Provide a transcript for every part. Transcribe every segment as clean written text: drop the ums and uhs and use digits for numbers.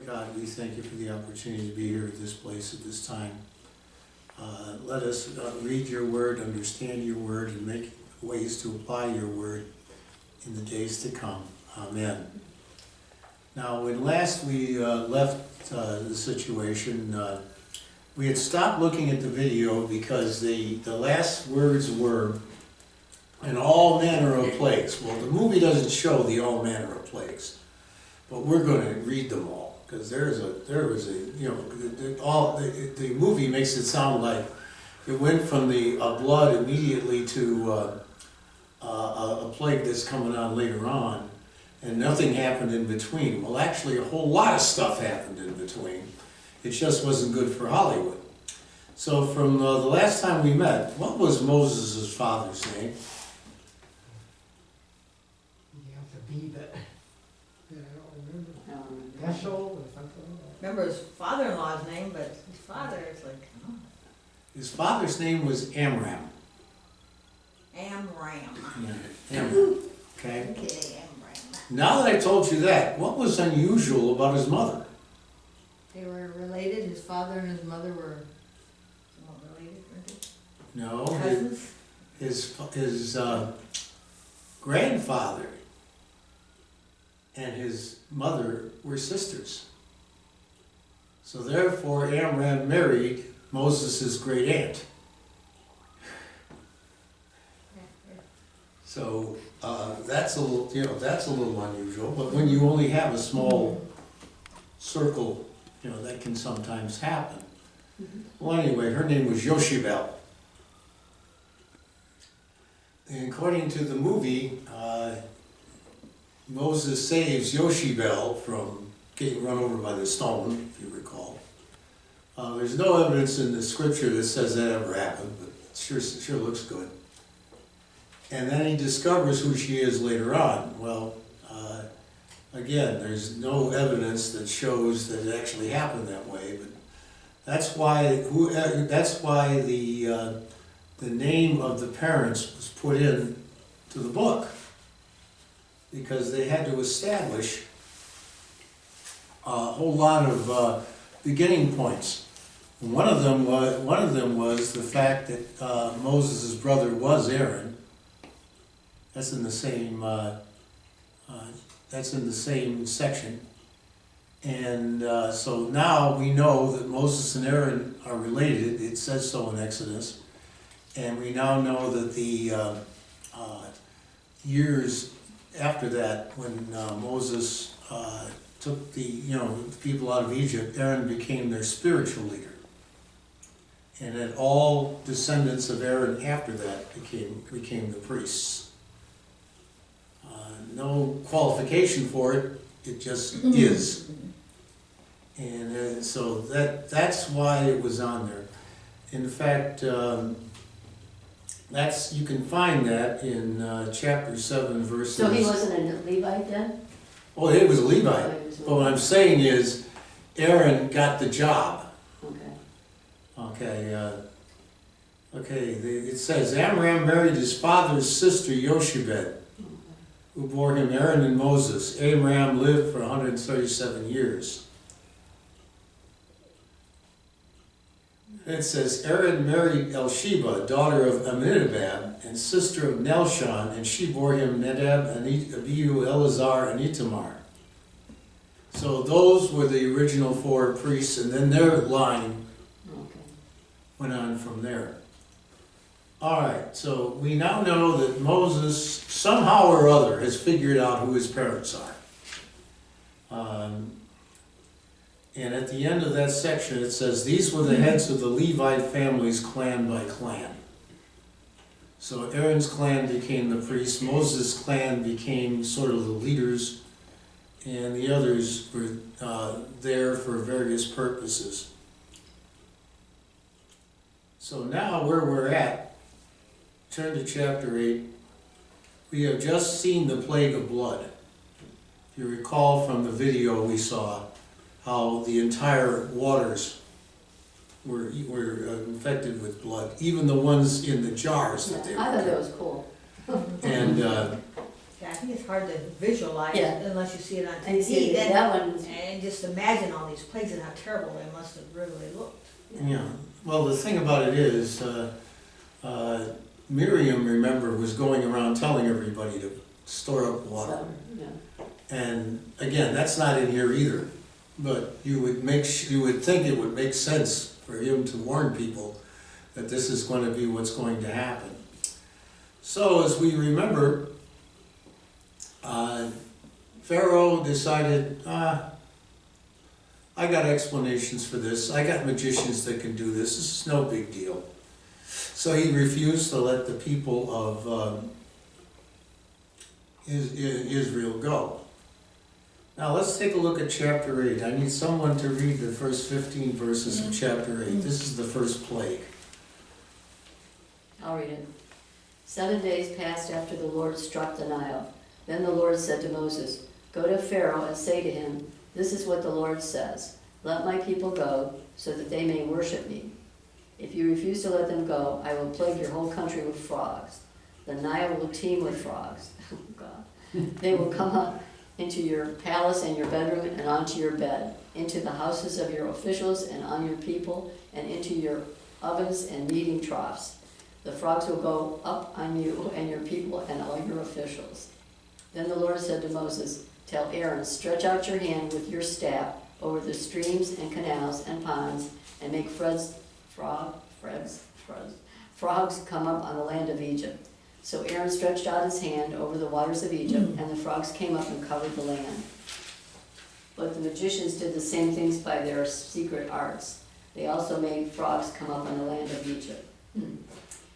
God, we thank you for the opportunity to be here at this place at this time. Let us read your word, understand your word, and make ways to apply your word in the days to come. Amen. Now, when last we left the situation, we had stopped looking at the video because the last words were, "and all manner of plagues." Well, the movie doesn't show the all manner of plagues, but we're going to read them all because the movie makes it sound like it went from the blood immediately to a plague that's coming on later on, and nothing happened in between. Well, actually, a whole lot of stuff happened in between. It just wasn't good for Hollywood. So from the last time we met, what was Moses' father's name? You have to be that. I don't remember. Heschel or something like that. Remember his father-in-law's name, but his father is like, oh, His father's name was Amram. Amram. Amram. Okay. Okay, Amram. Now that I told you that, what was unusual about his mother? They were related, his father and his mother were... Somewhat related, weren't No, they? Cousins? his grandfather and his mother were sisters. So therefore, Amram married Moses' great aunt. So that's a little unusual. But when you only have a small circle, that can sometimes happen. Well, anyway, her name was Yoshibel. And according to the movie, Moses saves Yoshibel from getting run over by the stone, if you recall. There's no evidence in the scripture that says that ever happened, but it sure looks good. And then he discovers who she is later on. Well, again, there's no evidence that shows that it actually happened that way, but that's why the name of the parents was put in to the book, because they had to establish a whole lot of beginning points. One of them was the fact that Moses' brother was Aaron. That's in the same section. And so now we know that Moses and Aaron are related. It says so in Exodus. And we now know that the years after that, when Moses took the people out of Egypt, Aaron became their spiritual leader. And that all descendants of Aaron after that became the priests. No qualification for it, it just is. And so that's why it was on there. In fact, you can find that in chapter 7, verses... So he wasn't a Levite then? Oh, it was a Levite. But what I'm saying is, Aaron got the job. Okay, it says, Amram married his father's sister Yoshebed, who bore him Aaron and Moses. Amram lived for 137 years. It says, Aaron married Elsheba, daughter of Amminadab, and sister of Nahshon, and she bore him Nadab, Abihu, Eleazar, and Itamar. So those were the original 4 priests, and then their line went on from there. All right, so we now know that Moses, somehow or other, has figured out who his parents are. And at the end of that section, it says, these were the heads of the Levite families, clan by clan. So Aaron's clan became the priests, Moses' clan became sort of the leaders, and the others were there for various purposes. So now where we're at, turn to chapter 8. We have just seen the plague of blood. If you recall from the video we saw how the entire waters were infected with blood, even the ones in the jars that they were. I thought that was cool. And Yeah, I think it's hard to visualize Yeah. unless you see it on And you see TV. Then, that one, and just imagine all these plagues and how terrible they must have really looked. Yeah, well, the thing about it is, Miriam, remember, was going around telling everybody to store up water. so, yeah. And again, that's not in here either, but you would think it would make sense for him to warn people that this is going to be what's going to happen. So as we remember, Pharaoh decided, I got explanations for this, I got magicians that can do this is no big deal. So he refused to let the people of Israel go. Now let's take a look at chapter 8. I need someone to read the first 15 verses of chapter 8. This is the first plague. I'll read it. 7 days passed after the Lord struck the Nile. Then the Lord said to Moses, "Go to Pharaoh and say to him, 'This is what the Lord says. Let my people go, so that they may worship me. If you refuse to let them go, I will plague your whole country with frogs. The Nile will teem with frogs." Oh, God. "They will come up into your palace and your bedroom and onto your bed, into the houses of your officials and on your people, and into your ovens and kneading troughs. The frogs will go up on you and your people and all your officials." Then the Lord said to Moses, "Tell Aaron, stretch out your hand with your staff over the streams and canals and ponds, and make frogs come up on the land of Egypt." So Aaron stretched out his hand over the waters of Egypt, and the frogs came up and covered the land. But the magicians did the same things by their secret arts. They also made frogs come up on the land of Egypt.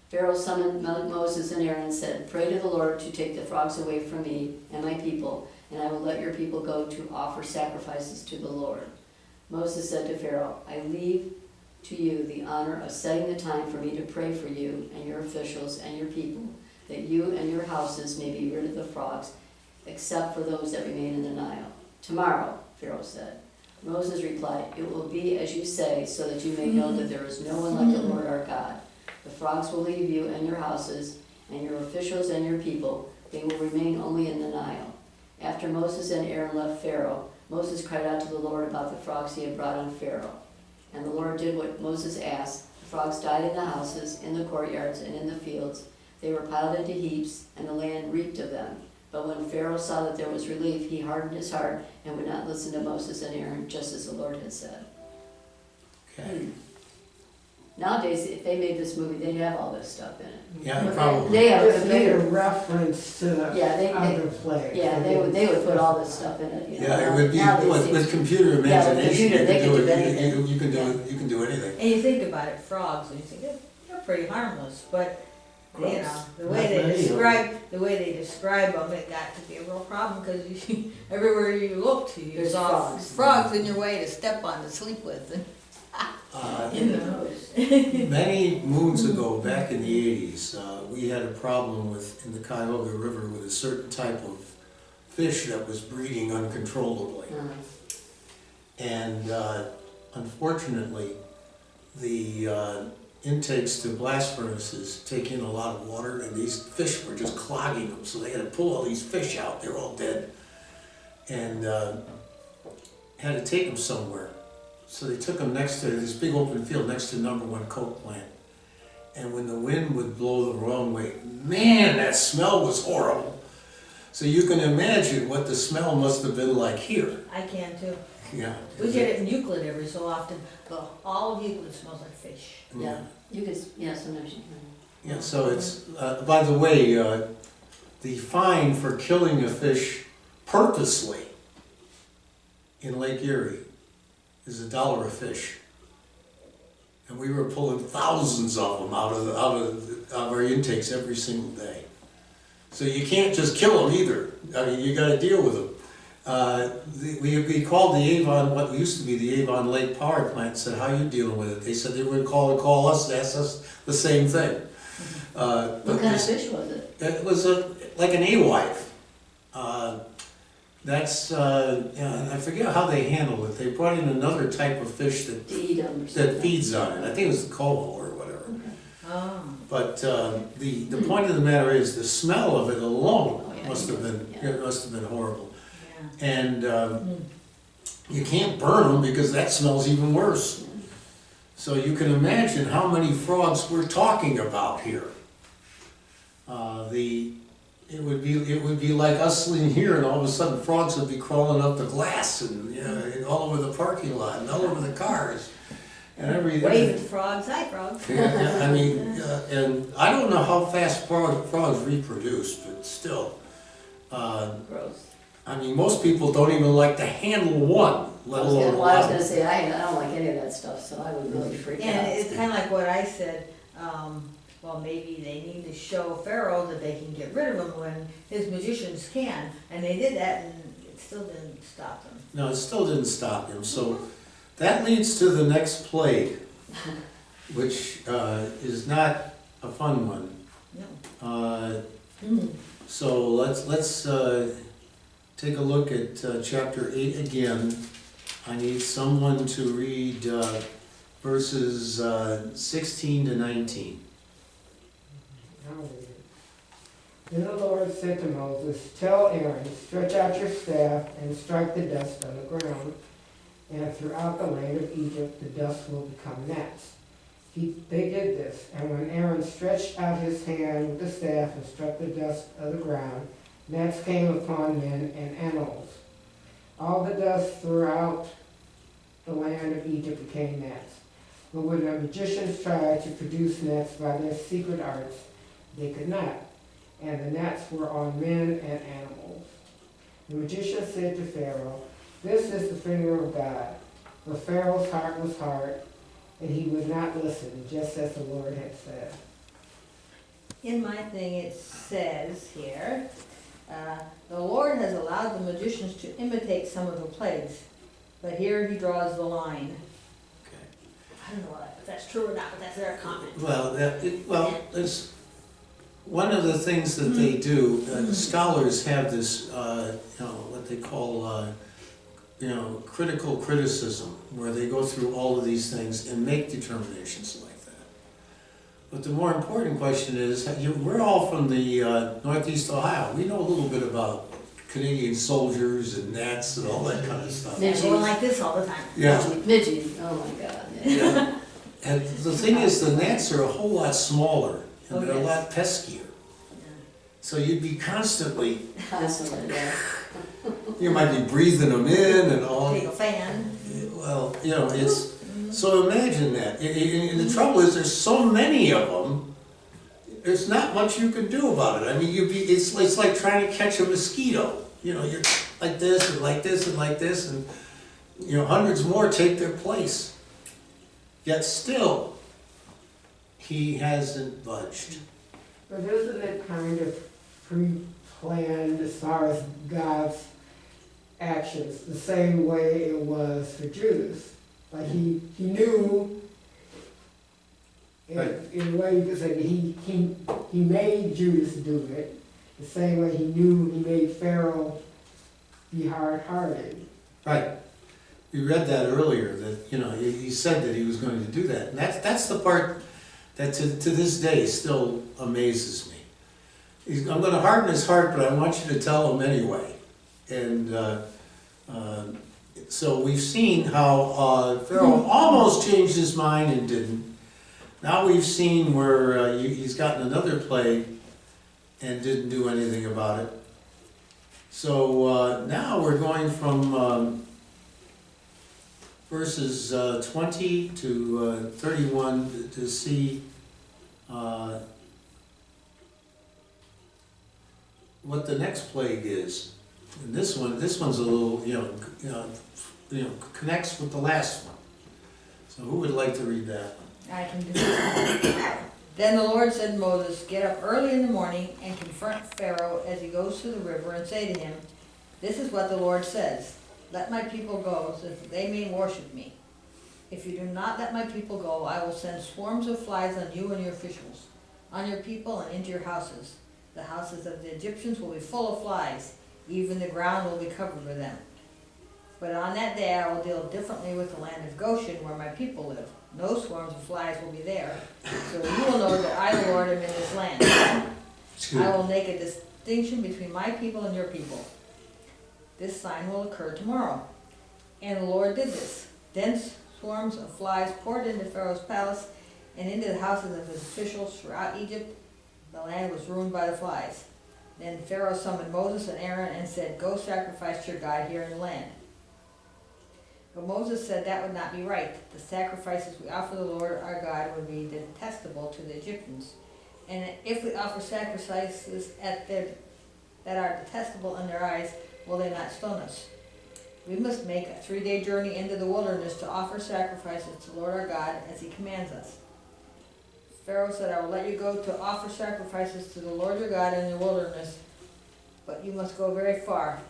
Pharaoh summoned Moses and Aaron and said, "Pray to the Lord to take the frogs away from me and my people, and I will let your people go to offer sacrifices to the Lord." Moses said to Pharaoh, "I leave to you the honor of setting the time for me to pray for you and your officials and your people, that you and your houses may be rid of the frogs, except for those that remain in the Nile." "Tomorrow," Pharaoh said. Moses replied, "It will be as you say, so that you may know that there is no one like the Lord our God. The frogs will leave you and your houses, and your officials and your people. They will remain only in the Nile." After Moses and Aaron left Pharaoh, Moses cried out to the Lord about the frogs he had brought on Pharaoh. And the Lord did what Moses asked. The frogs died in the houses, in the courtyards, and in the fields. They were piled into heaps, and the land reeked of them. But when Pharaoh saw that there was relief, he hardened his heart and would not listen to Moses and Aaron, just as the Lord had said. Okay. Nowadays, if they made this movie, they'd have all this stuff in it. Yeah, probably. They have a Just made a computer. reference to the Yeah, they- other plague. Yeah, they would put all this stuff in it. You know. Yeah, it would be, Nowadays, with computer imagination, computer, they you can can do do it, anything. you can do it, you can do anything. And you think about it, frogs, and you think they're pretty harmless, but you know, the way Not they many of them. describe them, it got to be a real problem because everywhere you looked, you There's saw frogs. frogs in your way to step on to sleep with. And, In the house. Many moons ago, back in the 80s, we had a problem in the Cuyahoga River with a certain type of fish that was breeding uncontrollably. And unfortunately, the intakes to blast furnaces take in a lot of water, and these fish were just clogging them, so they had to pull all these fish out. They're all dead, and had to take them somewhere. So they took them next to this big open field next to #1 Coke plant. And when the wind would blow the wrong way, man, that smell was horrible. So you can imagine what the smell must have been like here. I can too. Yeah. We get it in Euclid every so often, but all of Euclid smells like fish. Yeah, you could, yeah, sometimes you can. Yeah, so it's, by the way, the fine for killing a fish purposely in Lake Erie is $1 a fish. And we were pulling thousands of them out of our intakes every single day. So you can't just kill them either. I mean, you gotta deal with them. We called the Avon, what used to be the Avon Lake Power Plant, and said, "How are you dealing with it?" They said they would call us and ask us the same thing. What kind of fish was it? It was like an alewife. Yeah, I forget how they handled it. They brought in another type of fish To eat them or something? that feeds on it. I think it was the coho or whatever. Oh. But the point of the matter is the smell of it alone Oh, yeah. Must have been, Yeah. it must have been horrible. Yeah. And you can't burn them because that smells even worse. So you can imagine how many frogs we're talking about here. It would be like us sitting here and all of a sudden frogs would be crawling up the glass and, and all over the parking lot and all over the cars and everything. Wave at the frogs, hi frogs. Yeah, I mean, and I don't know how fast frogs reproduce, but still. Gross. I mean, most people don't even like to handle one, let I was alone gonna, well, I was 11. gonna say, I don't like any of that stuff, so I would really freak out. And it's kinda like what I said, well, maybe they need to show Pharaoh that they can get rid of him when his magicians can, and they did that and it still didn't stop them. No, it still didn't stop him, so that leads to the next plague, which is not a fun one. No. So let's take a look at chapter 8 again. I need someone to read verses 16 to 19. I'll read it. Then the Lord said to Moses, "Tell Aaron, stretch out your staff and strike the dust on the ground, and throughout the land of Egypt the dust will become gnats." They did this, and when Aaron stretched out his hand with the staff and struck the dust of the ground, gnats came upon men and animals. All the dust throughout the land of Egypt became gnats. But when the magicians tried to produce gnats by their secret arts, they could not, and the gnats were on men and animals. The magician said to Pharaoh, "This is the finger of God." But Pharaoh's heart was hard, and he would not listen, just as the Lord had said. In my thing it says here, the Lord has allowed the magicians to imitate some of the plagues, but here he draws the line. I don't know if that's true or not, but that's their comment. Well, there's one of the things that they do. Scholars have this, what they call, critical criticism, where they go through all of these things and make determinations like that. But the more important question is, we're all from the Northeast Ohio. We know a little bit about Canadian soldiers and gnats and all that kind of stuff. They're going like this all the time. Yeah. Midgie, oh my God. Yeah. And the thing is, the gnats are a whole lot smaller and Oh, they're a yes. lot peskier. So you'd be constantly, Constantly, yeah. you might be breathing them in and all. Take a fan. Well, it's, so imagine that. And the trouble is, there's so many of them, there's not much you can do about it. I mean, it's like trying to catch a mosquito. You're like this and like this and like this, and hundreds more take their place. Yet still, he hasn't budged. But isn't it kind of pre-planned as far as God's actions, the same way it was for Judas? Like he knew, Right. in a way you could say, that he made Judas do it, the same way he knew he made Pharaoh be hard-hearted. Right. We read that earlier, that, he said that he was going to do that. And that's the part that to this day still amazes me. I'm going to harden his heart, but I want you to tell him anyway. And so we've seen how Pharaoh almost changed his mind and didn't. Now we've seen where he's gotten another plague and didn't do anything about it. So now we're going from verses 20 to 31 to see what the next plague is. And this one's a little, connects with the last one. So who would like to read that one? I can do it. Then the Lord said to Moses, "Get up early in the morning and confront Pharaoh as he goes to the river and say to him, 'This is what the Lord says, let my people go so that they may worship me. If you do not let my people go, I will send swarms of flies on you and your officials, on your people and into your houses. The houses of the Egyptians will be full of flies, even the ground will be covered with them. But on that day I will deal differently with the land of Goshen where my people live. No swarms of flies will be there, so you will know that I, the Lord, am in this land.'" I will make a distinction between my people and your people. This sign will occur tomorrow. And the Lord did this. Dense swarms of flies poured into Pharaoh's palace and into the houses of his officials throughout Egypt. The land was ruined by the flies. Then Pharaoh summoned Moses and Aaron and said, "Go sacrifice to your God here in the land." But Moses said that would not be right. The sacrifices we offer the Lord our God would be detestable to the Egyptians. And if we offer sacrifices that are detestable in their eyes, will they not stone us? We must make a 3-day journey into the wilderness to offer sacrifices to the Lord our God as he commands us. Pharaoh said, "I will let you go to offer sacrifices to the Lord your God in the wilderness, but you must go very far.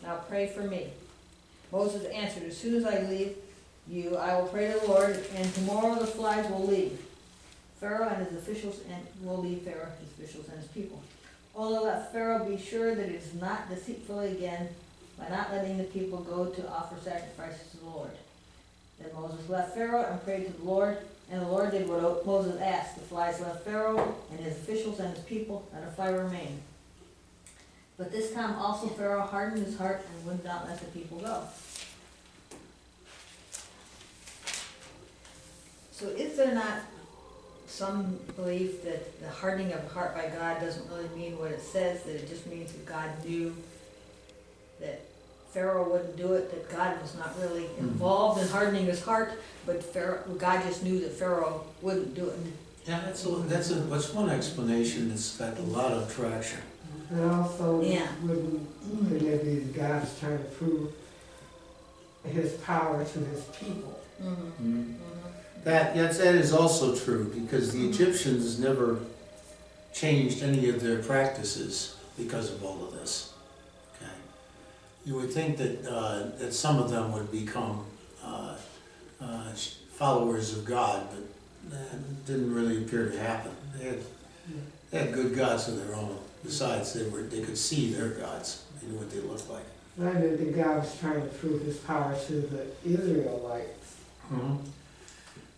Now pray for me." Moses answered, "As soon as I leave you, I will pray to the Lord, and tomorrow the flies will leave Pharaoh and his officials, and will leave Pharaoh, his officials, and his people. Only let Pharaoh be sure that it is not deceitfully again by not letting the people go to offer sacrifices to the Lord." Then Moses left Pharaoh and prayed to the Lord, and the Lord did what Moses asked. The flies left Pharaoh and his officials and his people, and a fly remained. But this time also Pharaoh hardened his heart and would not let the people go. So is there not some belief that the hardening of the heart by God doesn't really mean what it says, that it just means that God knew that Pharaoh wouldn't do it, that God was not really involved in hardening his heart, but God just knew that Pharaoh wouldn't do it? Yeah, that's one explanation that's got a lot of traction. And also, Yeah. couldn't it be that God is trying to prove his power to his people? Mm-hmm. That is also true, because the Egyptians never changed any of their practices because of all of this. Okay, you would think that some of them would become followers of God, but that didn't really appear to happen. They had good gods of their own. Besides, they could see their gods. They knew what they looked like. I didn't think God was trying to prove his power to the Israelites. Mm-hmm.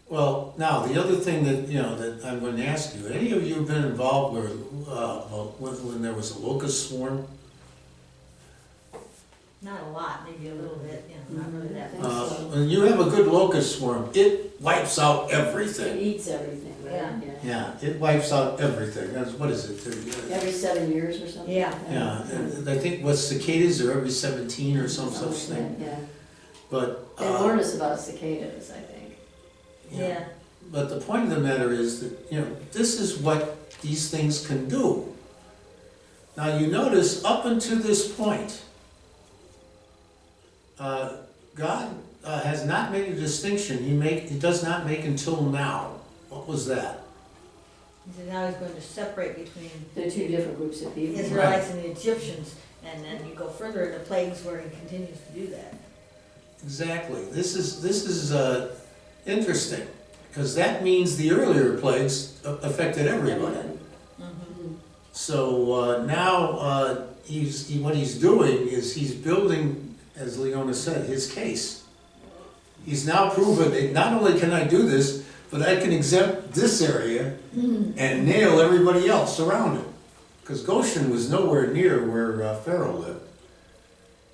Well, now the other thing that that I'm going to ask you: any of you have been involved when there was a locust swarm? Not a lot, maybe a little bit, not really that think much. so. When you have a good locust swarm, it wipes out It everything. eats everything, right? Yeah. Yeah, it wipes out everything. That's what is it? Every 7 years or something? Yeah. like that. Yeah, and I think cicadas are every 17 or some such thing. Yeah. But They warned us about cicadas, I think. Yeah. But the point of the matter is that this is what these things can do. Now you notice up until this point, God has not made a distinction. He does not make until now. What was that? He said now he's going to separate between They're two different groups of the people. Israelites and the Egyptians, and then you go further into plagues where he continues to do that. Exactly. This is interesting, because that means the earlier plagues affected everybody. Mm-hmm. So now what he's doing is he's building, as Leona said, his case. He's now proven that not only can I do this, but I can exempt this area and nail everybody else around it. Because Goshen was nowhere near where Pharaoh lived.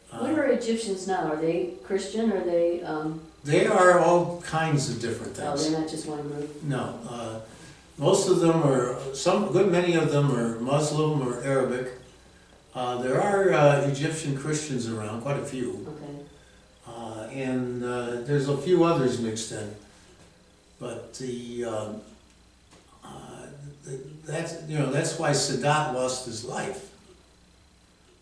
What are Egyptians now? Are they Christian? Are they, They are all kinds of different oh, things. they're not just one group? No, most of them are, a good many of them are Muslim or Arabic. There are Egyptian Christians around, quite a few. Okay. And there's a few others mixed in. But that's why Sadat lost his life.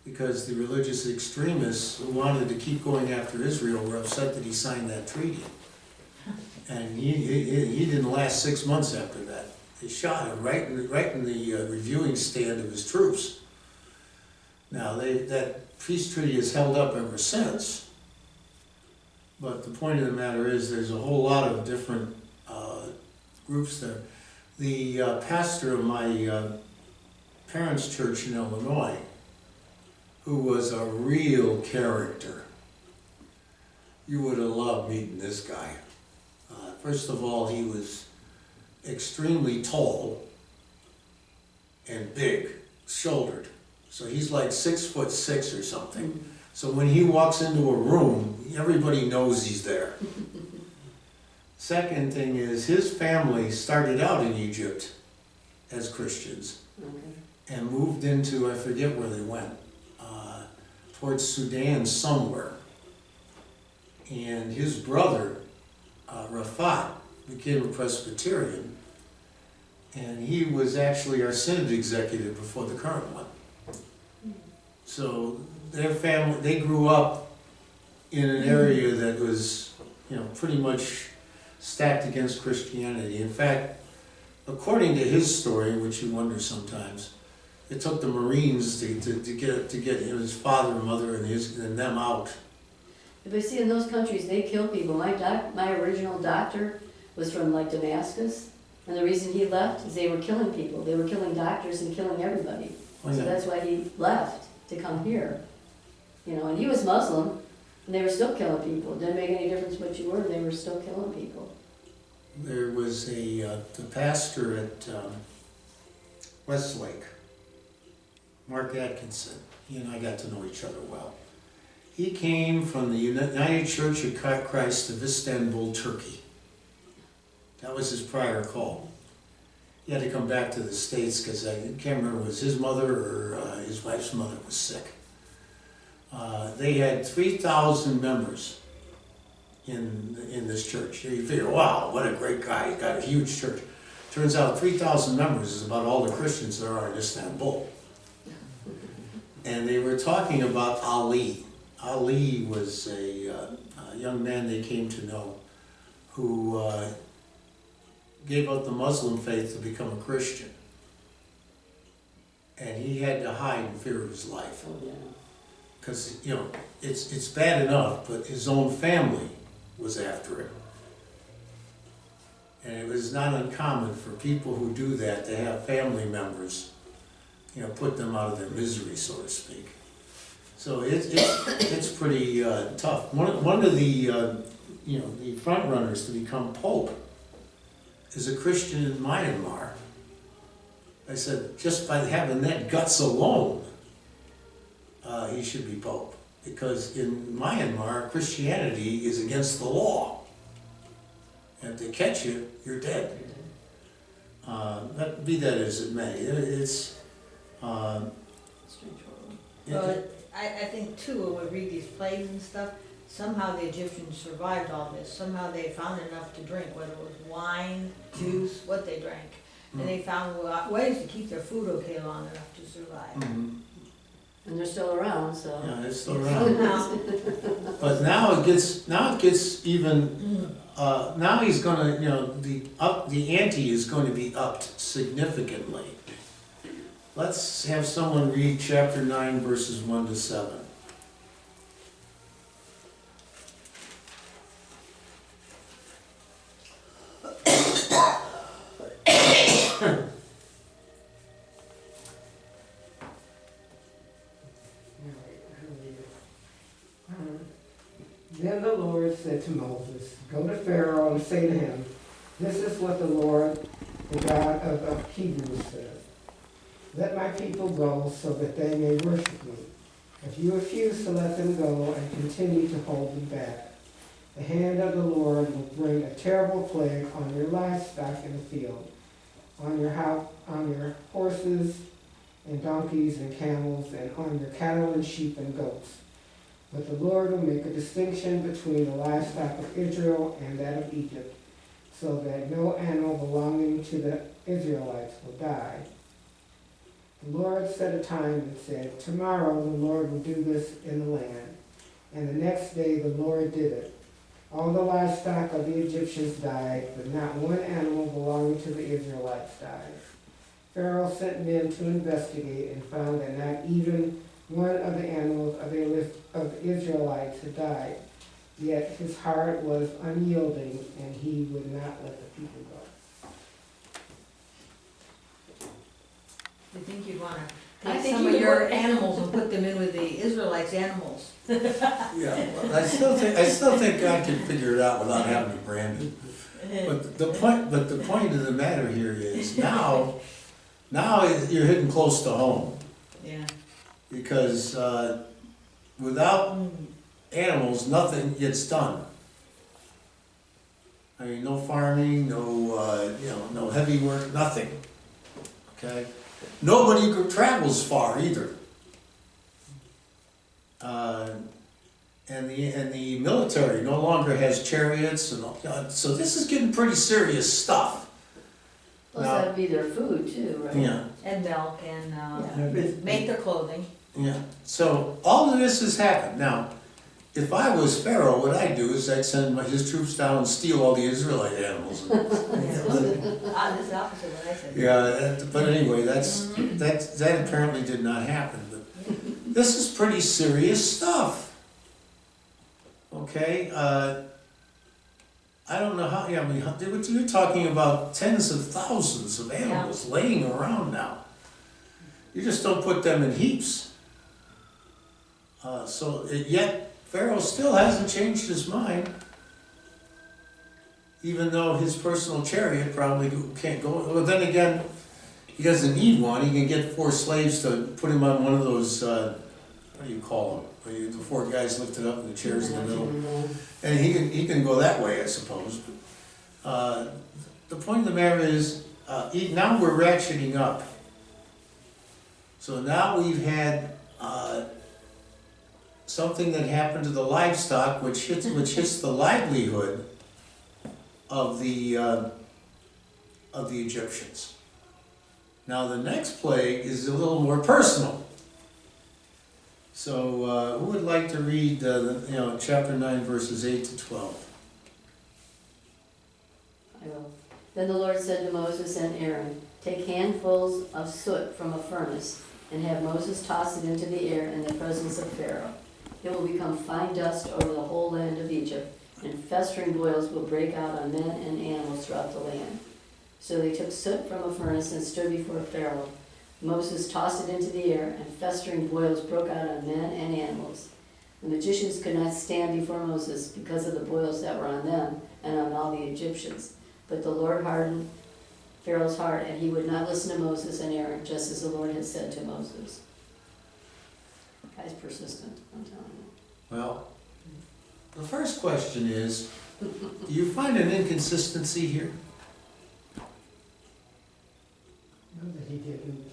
Because the religious extremists who wanted to keep going after Israel were upset that he signed that treaty. And he didn't last 6 months after that. They shot him right in the reviewing stand of his troops. Now, that peace treaty has held up ever since. But the point of the matter is there's a whole lot of different groups there. The pastor of my parents' church in Illinois, who was a real character, you would have loved meeting this guy. First of all, he was extremely tall and big, shouldered. So he's like 6'6" or something. So when he walks into a room, everybody knows he's there. Second thing is, his family started out in Egypt as Christians Okay. and moved into, I forget where they went, towards Sudan somewhere. And his brother, Rafat, became a Presbyterian, and he was actually our synod executive before the current one. So their family, they grew up in an area that was, pretty much stacked against Christianity. In fact, according to his story, which you wonder sometimes, it took the Marines to get his father and mother and them out. But see, in those countries, they kill people. My original doctor was from like Damascus, and the reason he left is they were killing people. They were killing doctors and killing everybody. Oh, So yeah. that's why he left, to come here. And he was Muslim, and they were still killing people. It didn't make any difference what you were, they were still killing people. There was the pastor at Westlake, Mark Atkinson. He and I got to know each other well. He came from the United Church of Christ of Istanbul, Turkey. That was his prior call. He had to come back to the States because I can't remember if it was his mother or his wife's mother was sick. They had 3,000 members in this church. You figure, wow, what a great guy. He's got a huge church. Turns out 3,000 members is about all the Christians there are in Istanbul. And they were talking about Ali. Ali was a young man they came to know who gave up the Muslim faith to become a Christian. And he had to hide in fear of his life. Oh, yeah. Because, it's bad enough, but his own family was after him. And it was not uncommon for people who do that to have family members, put them out of their misery, so to speak. So it's pretty tough. One of the the front runners to become pope is a Christian in Myanmar. I said, just by having that guts alone, he should be pope. Because in Myanmar, Christianity is against the law. And if they catch you, you're dead. Be that as it may, it's Strange world. Well, I think too, when we read these plays and stuff, somehow the Egyptians survived all this. Somehow they found enough to drink, whether it was wine, juice, what they drank. And they found ways to keep their food okay long enough to survive. Mhm. And they're still around, so. Yeah, it's still around. Now, But now it gets even, now he's gonna, the ante is going to be upped significantly. Let's have someone read chapter 9, verses 1 to 7. Then the Lord said to Moses, "Go to Pharaoh and say to him, 'This is what the Lord, the God of the Hebrews says. Let my people go so that they may worship me. If you refuse to let them go and continue to hold them back, the hand of the Lord will bring a terrible plague on your livestock in the field, on your horses and donkeys and camels, and on your cattle and sheep and goats. But the Lord will make a distinction between the livestock of Israel and that of Egypt, so that no animal belonging to the Israelites will die.' The Lord set a time and said, 'Tomorrow the Lord will do this in the land.' And the next day the Lord did it. All the livestock of the Egyptians died, but not one animal belonging to the Israelites died. Pharaoh sent men to investigate and found that not even one of the animals of the Israelites had died. Yet his heart was unyielding, and he would not let the people go." you think you'd wanna I take think some you of would your want- animals and put them in with the Israelites' animals? Yeah, well, I still think God can figure it out without having to brand it. But the point of the matter here is now Now you're hitting close to home, Yeah. because without animals, nothing gets done. I mean, no farming, no heavy work, nothing, okay? Nobody travels far either. And the military no longer has chariots and all, so this is getting pretty serious stuff. Plus Now- that'd be their food too, right? Yeah, And milk and, Yeah. make their clothing. yeah, so all of this has happened. Now, if I was Pharaoh, what I'd do is I'd send his troops down and steal all the Israelite animals. This is the opposite of what I said. Yeah, but anyway, that apparently did not happen, but this is pretty serious stuff. Okay, I don't know how, I mean, you're talking about tens of thousands of animals laying around now. You just don't put them in heaps. Yet Pharaoh still hasn't changed his mind. Even though his personal chariot probably can't go, well then again, he doesn't need one, he can get 4 slaves to put him on one of those, what do you call them? The 4 guys lifted up and the chairs in the middle. And he can go that way, I suppose. But, the point of the matter is, now we're ratcheting up. So now we've had something that happened to the livestock, which hits the livelihood of the Egyptians. Now the next plague is a little more personal. So who would like to read chapter 9 verses 8 to 12? I will. Then the Lord said to Moses and Aaron, take handfuls of soot from a furnace, and have Moses toss it into the air in the presence of Pharaoh. It will become fine dust over the whole land of Egypt, and festering boils will break out on men and animals throughout the land. So they took soot from a furnace and stood before Pharaoh. Moses tossed it into the air, and festering boils broke out on men and animals. The magicians could not stand before Moses because of the boils that were on them and on all the Egyptians. But the Lord hardened Pharaoh's heart, and he would not listen to Moses and Aaron, just as the Lord had said to Moses. The guy's persistent, I'm telling you. Well, the first question is, do you find an inconsistency here? Know that he didn't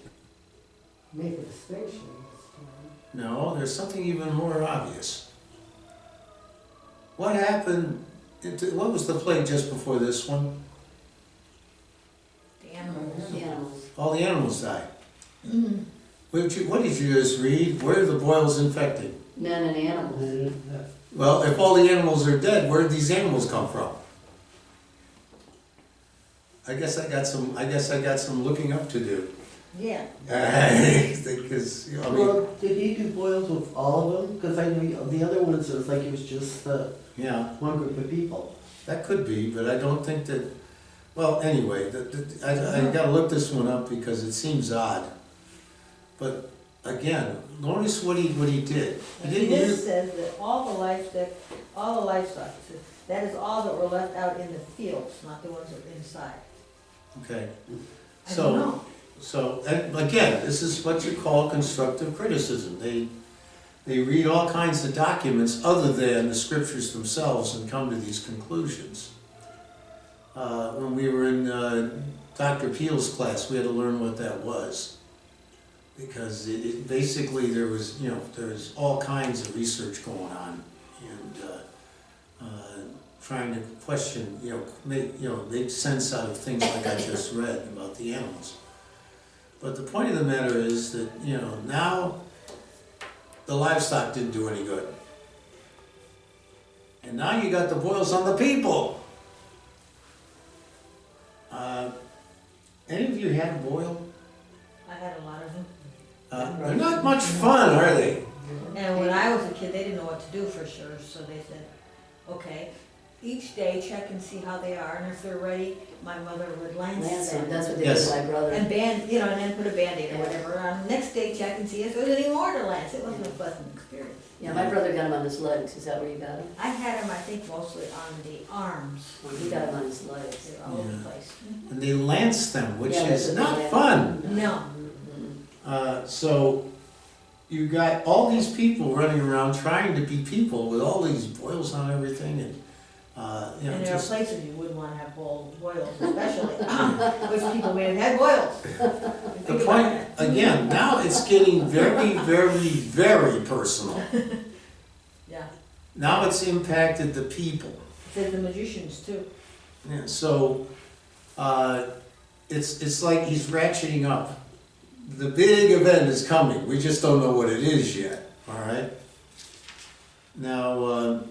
make a distinction this time. No, there's something even more obvious. What happened, what was the plague just before this one? The animals. The animals. All the animals died. What did you just read? Where are the boils infecting? Men and animals. Well, if all the animals are dead, where did these animals come from? I guess I got some looking up to do. Yeah. Because, I mean, Well, did he do boils with all of them? Because I know the other ones, it was like it was just yeah, one group of people. that could be, but I don't think that, well, anyway, I gotta look this one up because it seems odd. But again, notice what he did. He didn't This use, says that all the livestock, that is all that were left out in the fields, not the ones that were inside. okay, I don't know. so, and again, this is what you call constructive criticism. They read all kinds of documents other than the scriptures themselves and come to these conclusions. When we were in Dr. Peel's class, we had to learn what that was. Because it basically there's all kinds of research going on and trying to question, make sense out of things like I just read about the animals. But the point of the matter is that, now the livestock didn't do any good. And now you got the boils on the people. Any of you had a boil? I had a lot of them. They're not much fun, are they? And when I was a kid, they didn't know what to do for sure, so they said, okay, each day check and see how they are, and if they're ready, my mother would lance Lance them, them. that's what they Yes. did to my brother. And and then put a Band-Aid or whatever on the next day check and see if there was any more to last. It wasn't a pleasant experience. Yeah, my brother got him on his legs, is that where you got him? I had him, I think, mostly on the arms. Well, he got him on his legs. They were all over the Yeah. place. And they lance them, which Yeah, that's is what not they did. fun. No. So you got all these people running around trying to be people with all these boils on everything and, you know, And there are just, places you wouldn't want to have boils, especially, which people may have had boils. the Think about point, that. again, now it's getting very, very, very personal. Yeah, Now it's impacted the people. said the magicians too. Yeah, so, it's like he's ratcheting up. The big event is coming, we just don't know what it is yet, all right? Now,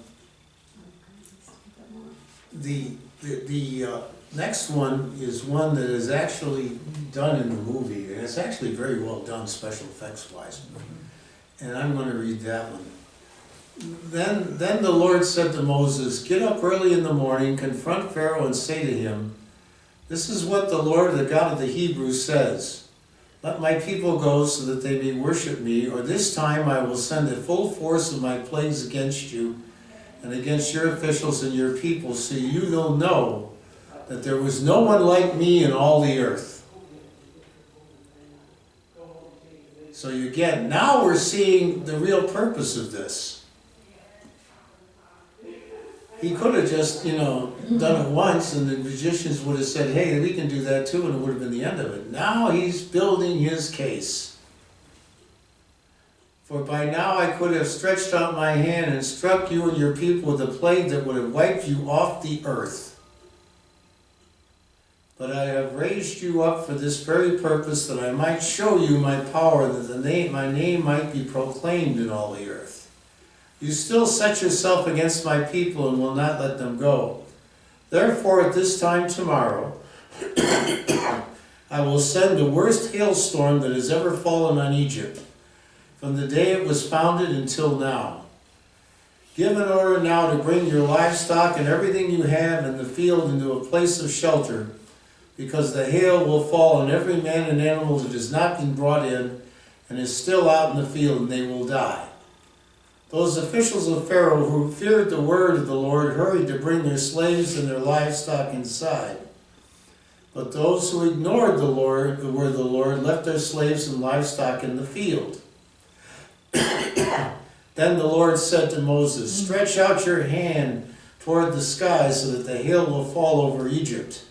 the next one is one that is actually done in the movie, and it's actually very well done special effects wise. And I'm gonna read that one. Then the Lord said to Moses, "Get up early in the morning, confront Pharaoh and say to him, 'This is what the Lord, the God of the Hebrews, says. Let my people go so that they may worship me, or this time I will send the full force of my plagues against you and against your officials and your people, so you will know that there was no one like me in all the earth.'" So you get, now we're seeing the real purpose of this. He could have just, done it once and the magicians would have said, "Hey, we can do that too," and it would have been the end of it. Now he's building his case. "For by now I could have stretched out my hand and struck you and your people with a plague that would have wiped you off the earth. But I have raised you up for this very purpose, that I might show you my power, that my name might be proclaimed in all the earth. You still set yourself against my people and will not let them go. Therefore at this time tomorrow I will send the worst hailstorm that has ever fallen on Egypt, from the day it was founded until now. Give an order now to bring your livestock and everything you have in the field into a place of shelter, because the hail will fall on every man and animal that has not been brought in and is still out in the field, and they will die." Those officials of Pharaoh who feared the word of the Lord hurried to bring their slaves and their livestock inside. But those who ignored the word of the Lord, left their slaves and livestock in the field. Then the Lord said to Moses, "Stretch out your hand toward the sky so that the hail will fall over Egypt,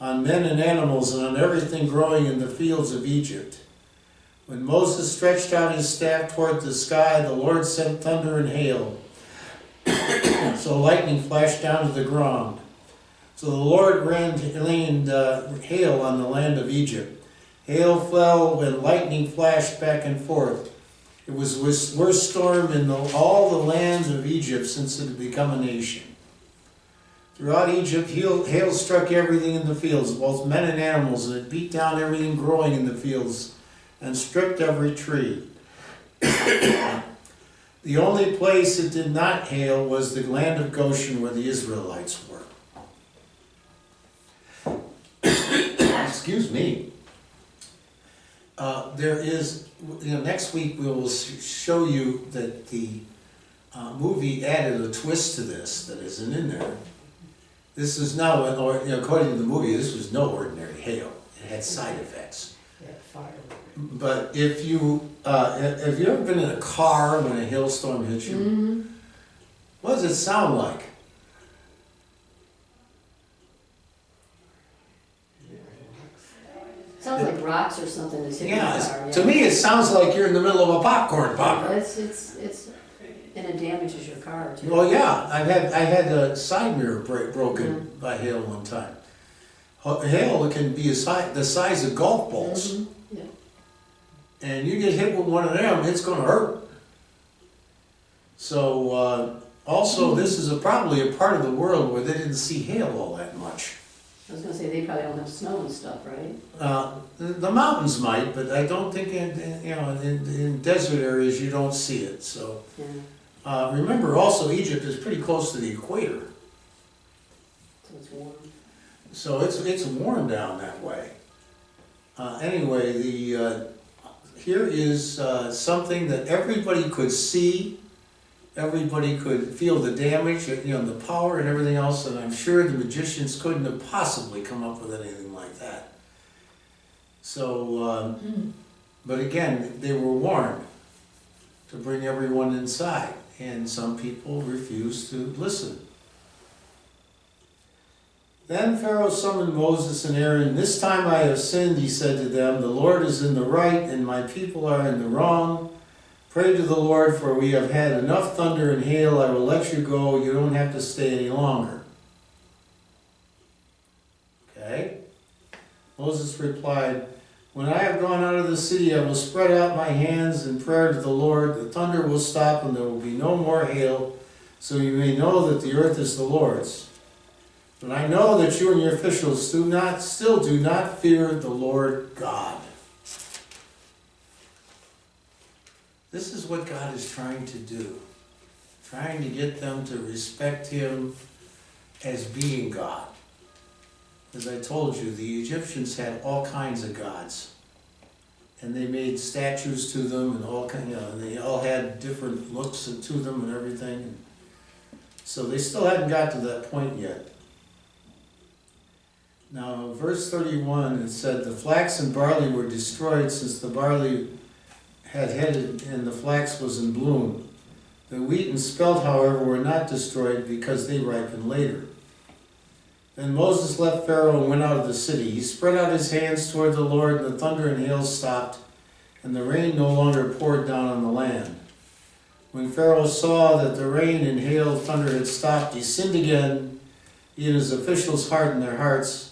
on men and animals and on everything growing in the fields of Egypt." When Moses stretched out his staff toward the sky, the Lord sent thunder and hail. So lightning flashed down to the ground. So the Lord rained hail on the land of Egypt. Hail fell and lightning flashed back and forth. It was the worst storm in all the lands of Egypt since it had become a nation. Throughout Egypt, hail struck everything in the fields, both men and animals, and it beat down everything growing in the fields and stripped every tree. The only place it did not hail was the land of Goshen, where the Israelites were. Excuse me. There is, next week we will show you that the movie added a twist to this that isn't in there. This is now, according to the movie, this was no ordinary hail. It had side effects. Yeah, fire. But if you, have you ever been in a car when a hailstorm hits you? Mm-hmm. What does it sound like? Sounds like rocks or something that's hitting the Yeah, car. to me it sounds like you're in the middle of a popcorn popper. It's, and it damages your car too. Well, yeah, I had a side mirror broken by hail one time. Hail can be the size of golf balls. Mhm, yeah. And you get hit with one of them, it's gonna hurt. So, also, this is probably a part of the world where they didn't see hail all that much. I was gonna say, they probably don't have snow and stuff, right? The mountains might, but I don't think in desert areas you don't see it, so. Yeah, Remember also, Egypt is pretty close to the equator, so it's warm. so it's warm down that way. Anyway, here is something that everybody could see, everybody could feel the damage, the power and everything else, and I'm sure the magicians couldn't have possibly come up with anything like that. So, but again, they were warned to bring everyone inside, and some people refused to listen. Then Pharaoh summoned Moses and Aaron. "This time I have sinned," he said to them. "The Lord is in the right, and my people are in the wrong. Pray to the Lord, for we have had enough thunder and hail. I will let you go. You don't have to stay any longer." Okay? Moses replied, "When I have gone out of the city, I will spread out my hands in prayer to the Lord. The thunder will stop, and there will be no more hail, so you may know that the earth is the Lord's. But I know that you and your officials still do not fear the Lord God." This is what God is trying to do. Trying to get them to respect Him as being God. As I told you, the Egyptians had all kinds of gods. And they made statues to them and all kind, and they all had different looks to them and everything. So they still hadn't got to that point yet. Now, verse 31, it said, "The flax and barley were destroyed, since the barley had headed and the flax was in bloom. The wheat and spelt, however, were not destroyed, because they ripened later." Then Moses left Pharaoh and went out of the city. He spread out his hands toward the Lord, and the thunder and hail stopped, and the rain no longer poured down on the land. When Pharaoh saw that the rain and hail, thunder had stopped, he sinned again. He and his officials hardened their hearts.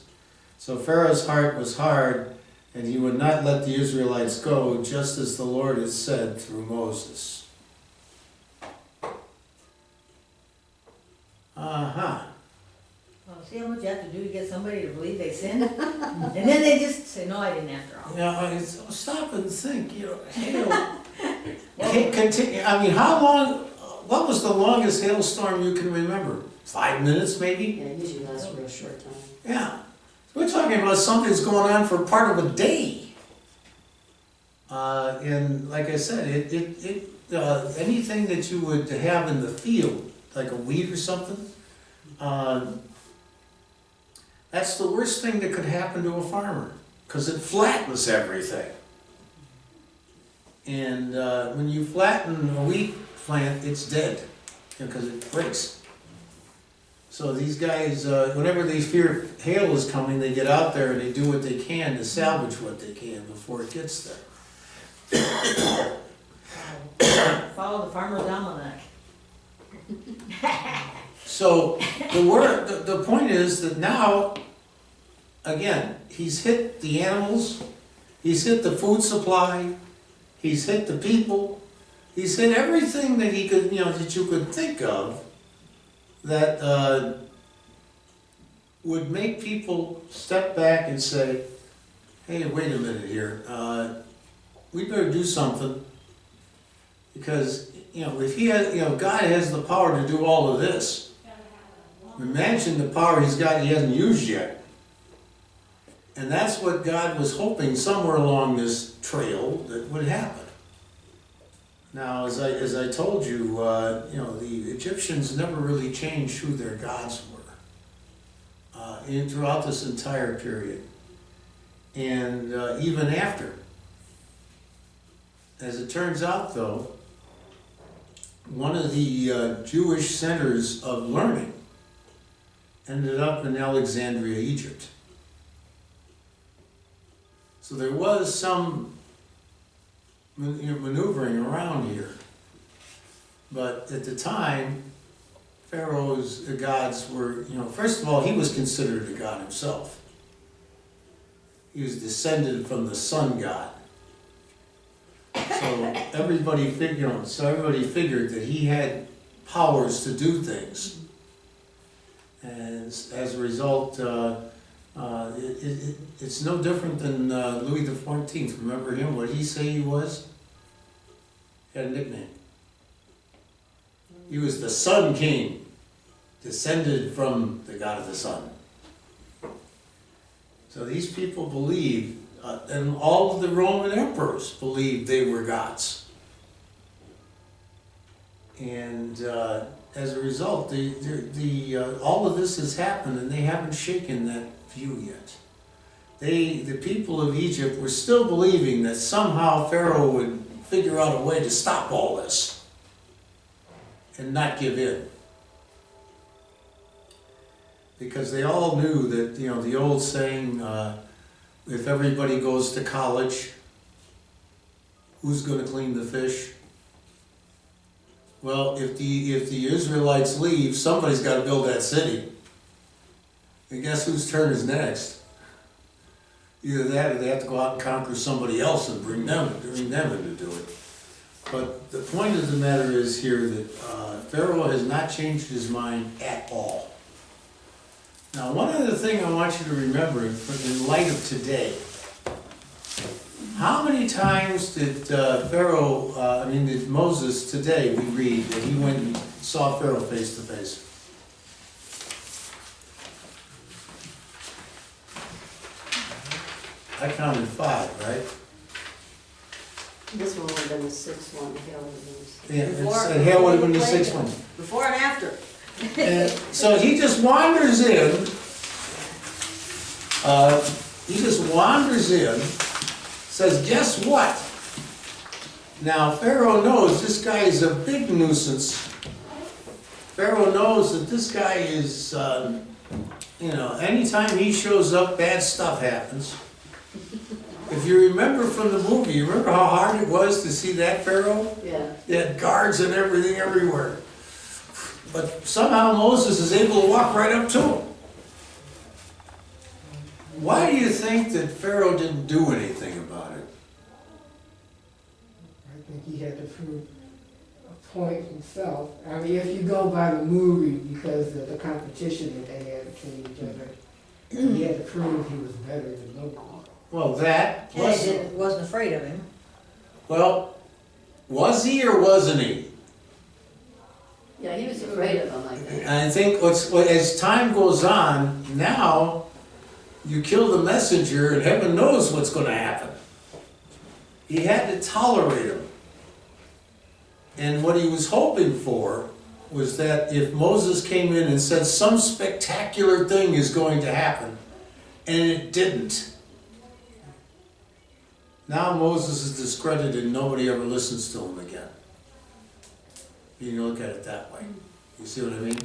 So Pharaoh's heart was hard, and he would not let the Israelites go, just as the Lord had said through Moses. Well, see how much you have to do to get somebody to believe they sinned? And then they just say, "No, I didn't after all." Yeah, stop and think, hail. Continue. I mean, how long, what was the longest hailstorm you can remember? 5 minutes, maybe? Yeah, it usually lasts for a short time. Yeah. We're talking about something that's going on for part of a day. And like I said, anything that you would have in the field, like a weed or something, that's the worst thing that could happen to a farmer, because it flattens everything. And when you flatten a wheat plant, it's dead, because it breaks. So these guys, whenever they fear hail is coming, they get out there and they do what they can to salvage what they can before it gets there. Follow the farmer's almanac. So the point is that now, again, he's hit the animals, he's hit the food supply, he's hit the people, he's hit everything that he could, that you could think of that would make people step back and say, "Hey, wait a minute here, we better do something, because if he has, God has the power to do all of this. Imagine the power He's got He hasn't used yet." And that's what God was hoping somewhere along this trail that would happen. Now, as I told you, the Egyptians never really changed who their gods were throughout this entire period, and even after. As it turns out, though, one of the Jewish centers of learning ended up in Alexandria, Egypt. So there was some maneuvering around here. But at the time, Pharaoh's gods were, first of all, he was considered a god himself. He was descended from the sun god. So everybody figured that he had powers to do things. And as a result, it's no different than Louis XIV. Remember him? What did he say he was? He had a nickname. He was the Sun King, descended from the god of the sun. So these people believe and all of the Roman emperors believed they were gods. And as a result, all of this has happened, and they haven't shaken that view yet. The people of Egypt were still believing that somehow Pharaoh would figure out a way to stop all this and not give in. Because they all knew that, the old saying, if everybody goes to college, who's going to clean the fish? Well, if the Israelites leave, somebody's got to build that city. And guess whose turn is next? Either that or they have to go out and conquer somebody else and bring them in to do it. But the point of the matter is here that Pharaoh has not changed his mind at all. Now, one other thing I want you to remember in light of today, how many times did did Moses today, we read that he went and saw Pharaoh face to face? I counted 5, right? This one would have been the 6th one, Hale would have been the 6th. Yeah, Before- and Hale would have been the before 6th one. Before and after. And so he just wanders in, says, guess what? Now Pharaoh knows this guy is a big nuisance. Pharaoh knows that this guy is, anytime he shows up, bad stuff happens. If you remember from the movie, you remember how hard it was to see that Pharaoh? Yeah. They had guards and everything everywhere. But somehow Moses is able to walk right up to him. Why do you think that Pharaoh didn't do anything about it? I think he had to prove a point himself. I mean, if you go by the movie, because of the competition that they had between each other, he had to prove he was better than Moses. Well, that And plus, they wasn't afraid of him. well, was he or wasn't he? Yeah, he was afraid of him, I think. And I think as time goes on, now you kill the messenger and heaven knows what's going to happen. He had to tolerate him. And what he was hoping for was that if Moses came in and said some spectacular thing is going to happen, and it didn't, now Moses is discredited and nobody ever listens to him again. You look at it that way. You see what I mean?